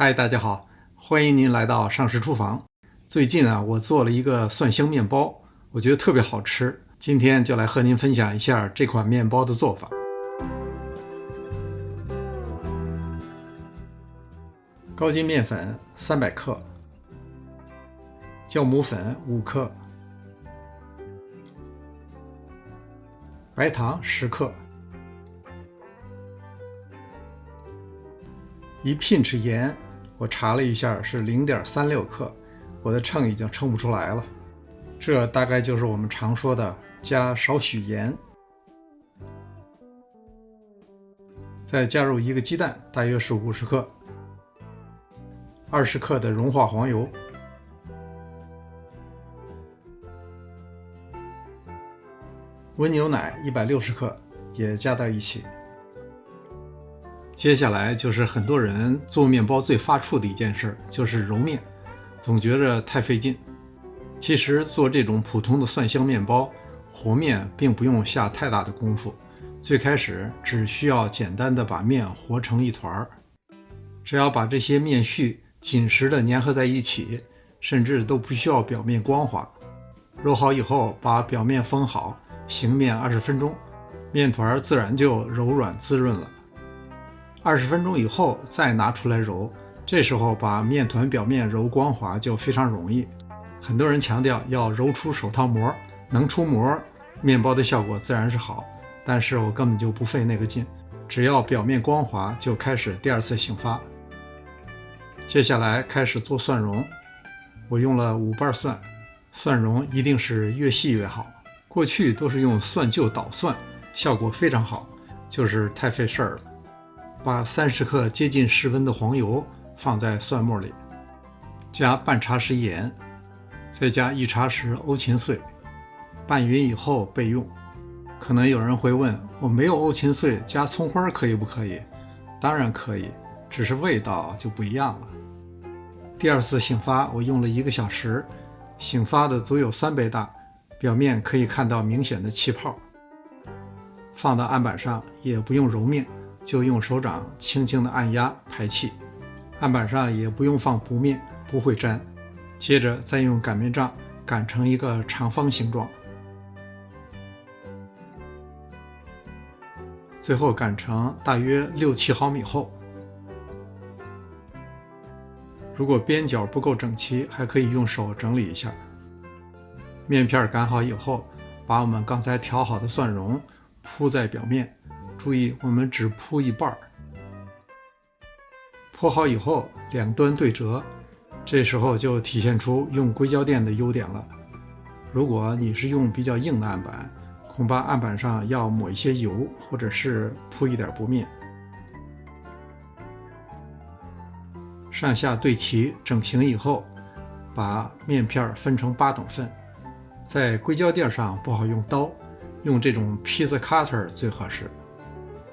嗨，大家好，欢迎您来到上市厨房。最近我做了一个蒜香面包，我觉得特别好吃，今天就来和您分享一下这款面包的做法。高筋面粉300克，酵母粉5克，白糖10克，1 pinch 盐，我查了一下是 0.36 克，我的秤已经称不出来了。这大概就是我们常说的加少许盐。再加入1个鸡蛋，大约是50克，20克的融化黄油，温牛奶160克也加到一起。接下来就是很多人做面包最发怵的一件事，就是揉面，总觉着太费劲。其实做这种普通的蒜香面包，和面并不用下太大的功夫，最开始只需要简单的把面和成一团，只要把这些面絮紧实的粘合在一起，甚至都不需要表面光滑。揉好以后，把表面封好，醒面20分钟，面团自然就柔软滋润了。20分钟以后再拿出来揉，这时候把面团表面揉光滑就非常容易。很多人强调要揉出手套膜，能出膜，面包的效果自然是好，但是我根本就不费那个劲，只要表面光滑就开始第2次醒发。接下来开始做蒜蓉，我用了5瓣蒜，蒜蓉一定是越细越好。过去都是用蒜臼捣蒜，效果非常好，就是太费事儿了。把30克接近室温的黄油放在蒜末里，加半茶匙盐，再加1茶匙欧芹碎，拌匀以后备用。可能有人会问，我没有欧芹碎，加葱花可以不可以？当然可以，只是味道就不一样了。第2次醒发我用了1个小时，醒发的足有3杯大，表面可以看到明显的气泡。放到案板上也不用揉面，就用手掌轻轻地按压排气，案板上也不用放补面，不会粘。接着再用擀面杖擀成一个长方形状，最后擀成大约6-7毫米厚。如果边角不够整齐，还可以用手整理一下。面片擀好以后，把我们刚才调好的蒜蓉铺在表面，注意我们只铺一半。铺好以后两端对折，这时候就体现出用硅胶垫的优点了。如果你是用比较硬的案板，恐怕案板上要抹一些油，或者是铺一点薄面。上下对齐整形以后，把面片分成8等份。在硅胶垫上不好用刀，用这种 pizza cutter 最合适。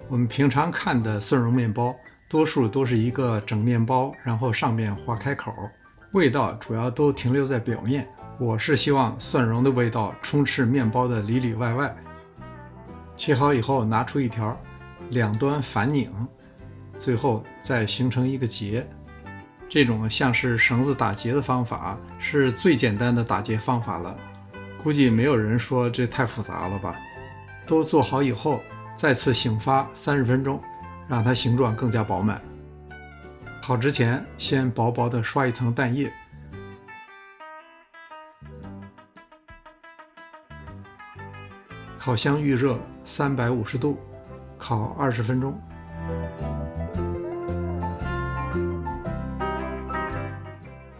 我们平常看的蒜蓉面包，多数都是一个整面包，然后上面划开口，味道主要都停留在表面。我是希望蒜蓉的味道充斥面包的里里外外。切好以后拿出一条，两端反拧，最后再形成一个结。这种像是绳子打结的方法是最简单的打结方法了，估计没有人说这太复杂了吧。都做好以后再次醒发30分钟，让它形状更加饱满。烤之前先薄薄的刷一层蛋液，烤箱预热350度，烤20分钟。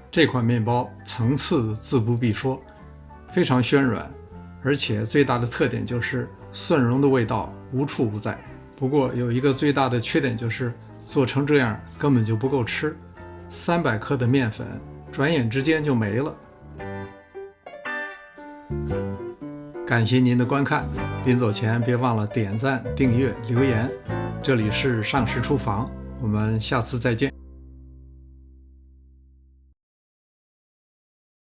这款面包层次自不必说，非常暄软，而且最大的特点就是蒜蓉的味道无处不在。不过有一个最大的缺点，就是做成这样根本就不够吃，300克的面粉转眼之间就没了。感谢您的观看，临走前别忘了点赞、订阅、留言。这里是上市厨房，我们下次再见。